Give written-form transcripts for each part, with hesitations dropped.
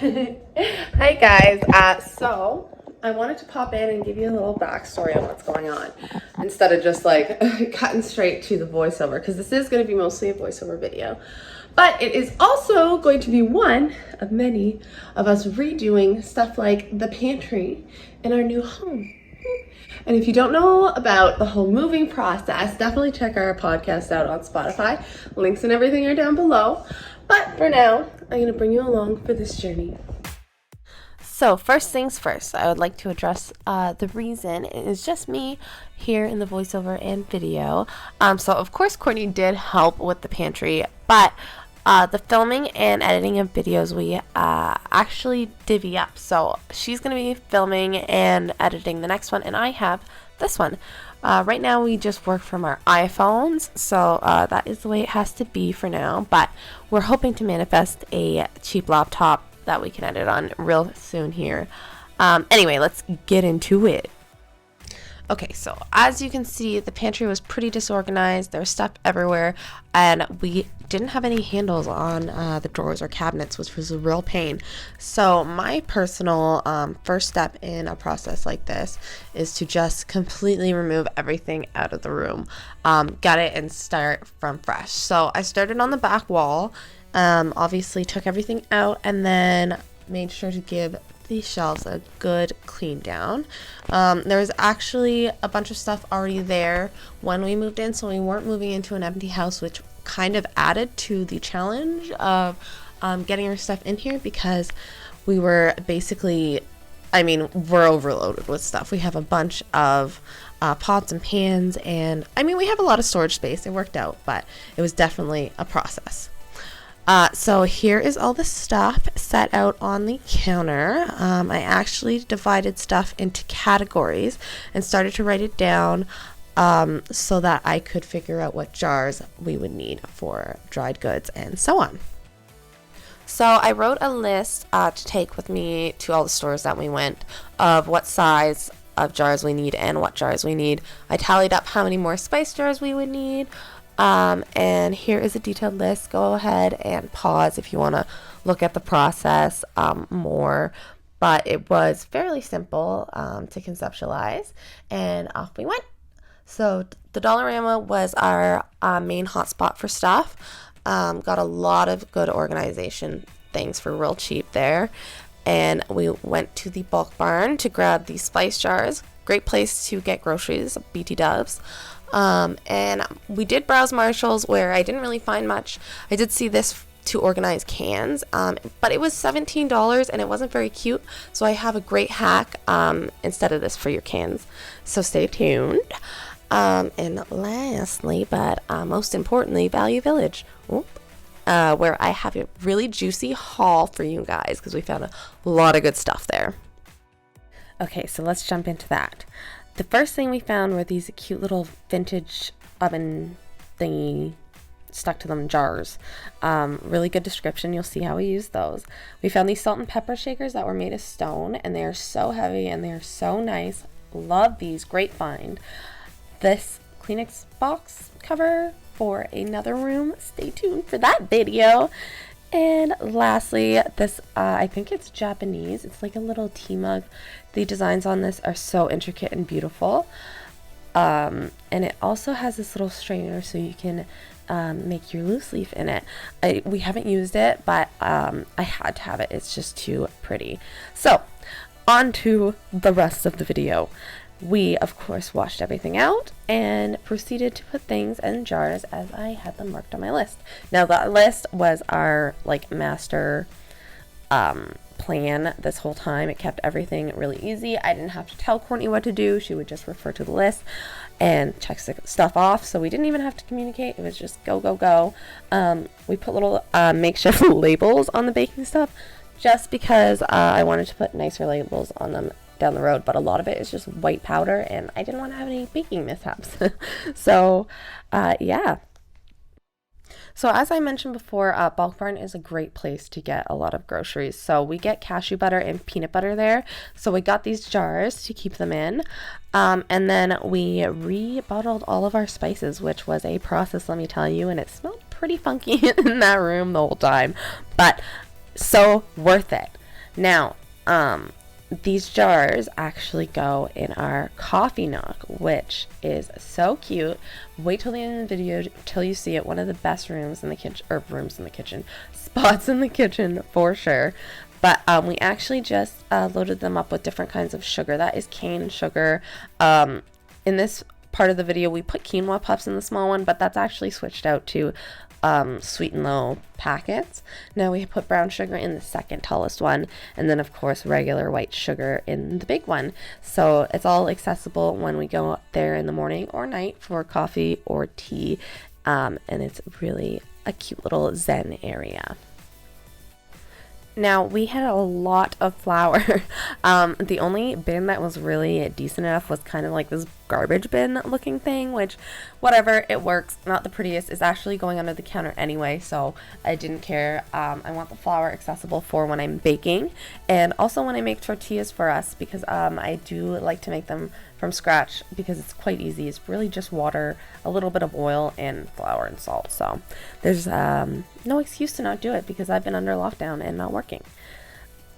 Hi guys, so I wanted to pop in and give you a little backstory on what's going on instead of just like cutting straight to the voiceover, because this is going to be mostly a voiceover video, but it is also going to be one of many of us redoing stuff like the pantry in our new home. And if you don't know about the whole moving process, definitely check our podcast out on Spotify. Links and everything are down below. But for now, I'm going to bring you along for this journey. So first things first, I would like to address the reason it is just me here in the voiceover and video. So of course Courtney did help with the pantry, but the filming and editing of videos we actually divvy up. So she's going to be filming and editing the next one, and I have this one. Right now we just work from our iPhones, so that is the way it has to be for now, but we're hoping to manifest a cheap laptop that we can edit on real soon here. Anyway, let's get into it. Okay, so as you can see, the pantry was pretty disorganized. There was stuff everywhere, and we didn't have any handles on the drawers or cabinets, which was a real pain. So my personal first step in a process like this is to just completely remove everything out of the room, gut it, and start from fresh. So I started on the back wall, obviously took everything out, and then made sure to give these shelves a good clean down. There was actually a bunch of stuff already there when we moved in, so we weren't moving into an empty house, which kind of added to the challenge of getting our stuff in here, because we were basically, we're overloaded with stuff. We have a bunch of pots and pans, and we have a lot of storage space. It worked out, but it was definitely a process. So here is all the stuff set out on the counter. I actually divided stuff into categories and started to write it down so that I could figure out what jars we would need for dried goods and so on. So I wrote a list to take with me to all the stores that we went of what size of jars we need and what jars we need. I tallied up how many more spice jars we would need. And here is a detailed list. Go ahead and pause if you want to look at the process more, but it was fairly simple to conceptualize, and off we went. So the Dollarama was our main hotspot for stuff. Got a lot of good organization things for real cheap there, and we went to the bulk barn to grab the spice jars. Great place to get groceries, BT Dubs. And we did browse Marshall's, where I didn't really find much. I did see this to organize cans, but it was $17 and it wasn't very cute. So I have a great hack instead of this for your cans. So stay tuned. And lastly, but most importantly, Value Village, where I have a really juicy haul for you guys, because we found a lot of good stuff there. Okay, so let's jump into that. The first thing we found were these cute little vintage oven thingy stuck to them jars. Really good description. You'll see how we use those. We found these salt and pepper shakers that were made of stone, and they are so heavy and they are so nice. Love these. Great find. This Kleenex box cover for another room. Stay tuned for that video. And lastly, this, I think it's Japanese. It's like a little tea mug. The designs on this are so intricate and beautiful. And it also has this little strainer so you can make your loose leaf in it. We haven't used it, but I had to have it. It's just too pretty. So, on to the rest of the video. We, of course, washed everything out and proceeded to put things in jars as I had them marked on my list. Now, that list was our, master plan this whole time. It kept everything really easy. I didn't have to tell Courtney what to do. She would just refer to the list and check stuff off. So we didn't even have to communicate. It was just go, go, go. We put little makeshift labels on the baking stuff just because I wanted to put nicer labels on them down the road, but a lot of it is just white powder and I didn't want to have any baking mishaps. So yeah. So as I mentioned before, Bulk Barn is a great place to get a lot of groceries. So we get cashew butter and peanut butter there. So we got these jars to keep them in. And then we rebottled all of our spices, which was a process, let me tell you, and it smelled pretty funky in that room the whole time, but so worth it. Now, these jars actually go in our coffee nook, which is so cute. Wait till the end of the video till you see it. One of the best rooms in the kitchen, or rooms in the kitchen, spots in the kitchen for sure. But we actually just loaded them up with different kinds of sugar. That is cane sugar. In this part of the video, we put quinoa puffs in the small one, but that's actually switched out to sweet and low packets. Now we put brown sugar in the second tallest one, and then of course regular white sugar in the big one. So it's all accessible when we go out there in the morning or night for coffee or tea, and it's really a cute little zen area. Now, we had a lot of flour. The only bin that was really decent enough was kind of like this garbage bin looking thing, which, whatever, it works. Not the prettiest. It's actually going under the counter anyway, so I didn't care. I want the flour accessible for when I'm baking, and also when I make tortillas for us, because I do like to make them from scratch because it's quite easy. It's really just water, a little bit of oil, and flour and salt. So there's no excuse to not do it because I've been under lockdown and not working.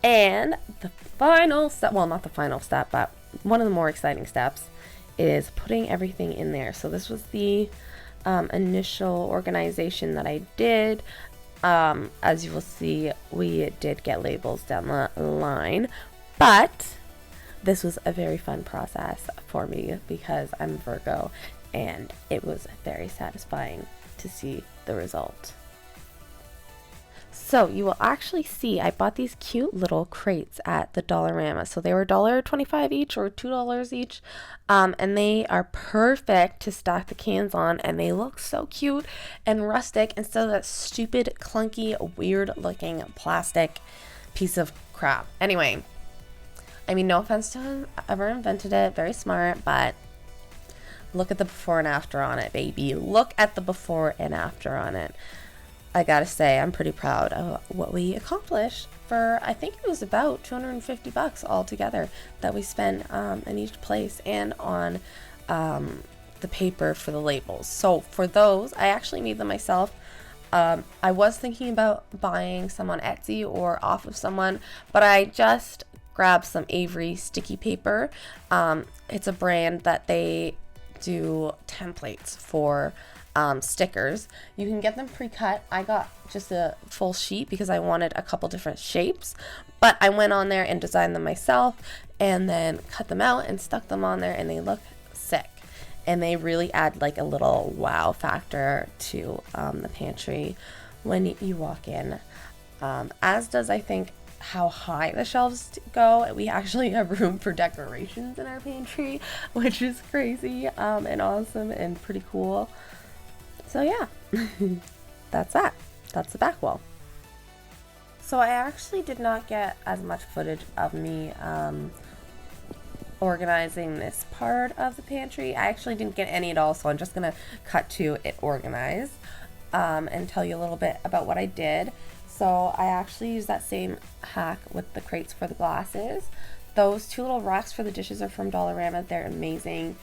And the final step, well, not the final step, but one of the more exciting steps is putting everything in there. So this was the initial organization that I did. As you will see, we did get labels down the line, but this was a very fun process for me because I'm Virgo, and it was very satisfying to see the result. So you will actually see I bought these cute little crates at the Dollarama. So they were $1.25 each or $2 each, and they are perfect to stack the cans on, and they look so cute and rustic instead of that stupid, clunky, weird-looking plastic piece of crap. Anyway, I mean, no offense to whoever invented it, very smart, but look at the before and after on it, baby. Look at the before and after on it. I gotta say, I'm pretty proud of what we accomplished for, I think it was about $250 altogether that we spent in each place and on the paper for the labels. So for those, I actually made them myself. I was thinking about buying some on Etsy or off of someone, but I just grabbed some Avery sticky paper. It's a brand that they do templates for stickers. You can get them pre-cut. I got just a full sheet because I wanted a couple different shapes, but I went on there and designed them myself and then cut them out and stuck them on there, and they look sick, and they really add like a little wow factor to the pantry when you walk in, as does, I think, how high the shelves go. We actually have room for decorations in our pantry, which is crazy and awesome and pretty cool. So yeah, that's that. That's the back wall. So I actually did not get as much footage of me organizing this part of the pantry. I actually didn't get any at all, so I'm just gonna cut to it organized and tell you a little bit about what I did. So I actually used that same hack with the crates for the glasses. Those two little racks for the dishes are from Dollarama. They're amazing.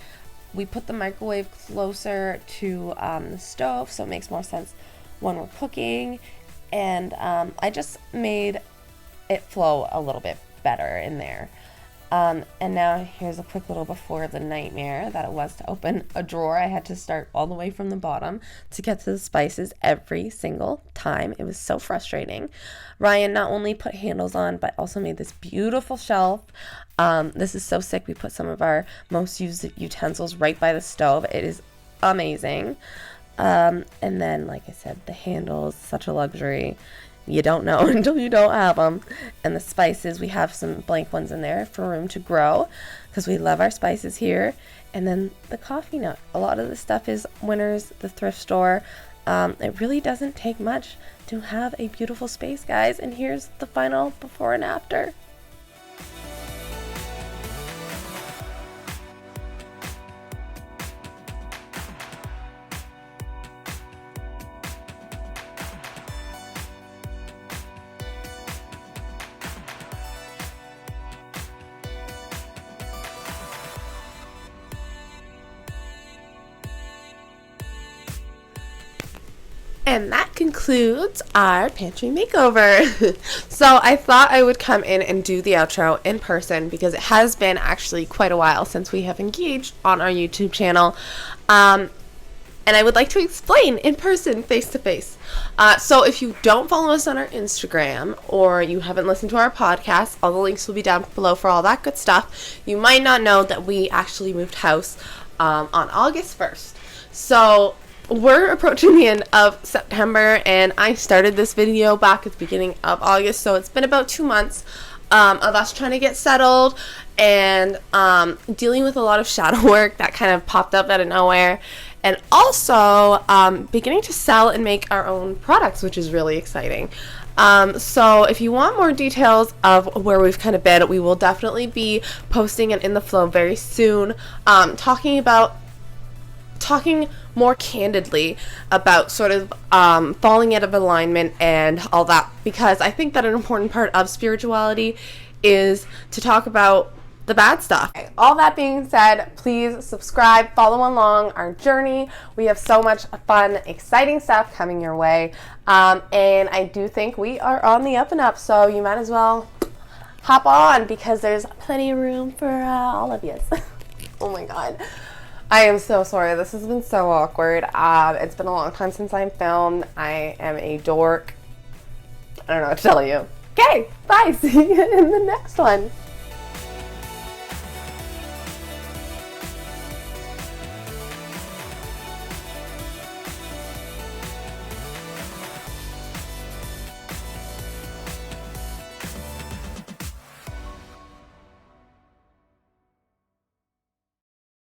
We put the microwave closer to the stove, so it makes more sense when we're cooking. And I just made it flow a little bit better in there. And now here's a quick little before the nightmare that it was to open a drawer. I had to start all the way from the bottom to get to the spices every single time. It was so frustrating. Ryan not only put handles on, but also made this beautiful shelf. This is so sick. We put some of our most used utensils right by the stove. It is amazing. And then, like I said, the handles, such a luxury. You don't know until you don't have them. And the spices, we have some blank ones in there for room to grow because we love our spices here. And then the coffee nook. A lot of the stuff is Winners, the thrift store. It really doesn't take much to have a beautiful space, guys. And here's the final before and after. And that concludes our pantry makeover. So I thought I would come in and do the outro in person because it has been actually quite a while since we have engaged on our YouTube channel. And I would like to explain in person, face to face. So if you don't follow us on our Instagram or you haven't listened to our podcast, all the links will be down below for all that good stuff. You might not know that we actually moved house on August 1st. So we're approaching the end of September, and I started this video back at the beginning of August, so it's been about 2 months of us trying to get settled and dealing with a lot of shadow work that kind of popped up out of nowhere, and also beginning to sell and make our own products, which is really exciting. So if you want more details of where we've kind of been, we will definitely be posting an In the Flow very soon, talking more candidly about sort of falling out of alignment and all that, because I think that an important part of spirituality is to talk about the bad stuff. Okay, all that being said, please subscribe, follow along our journey. We have so much fun, exciting stuff coming your way, and I do think we are on the up and up, so you might as well hop on because there's plenty of room for all of you. Oh my god. I am so sorry. This has been so awkward. It's been a long time since I filmed. I am a dork. I don't know what to tell you. Okay, bye. See you in the next one.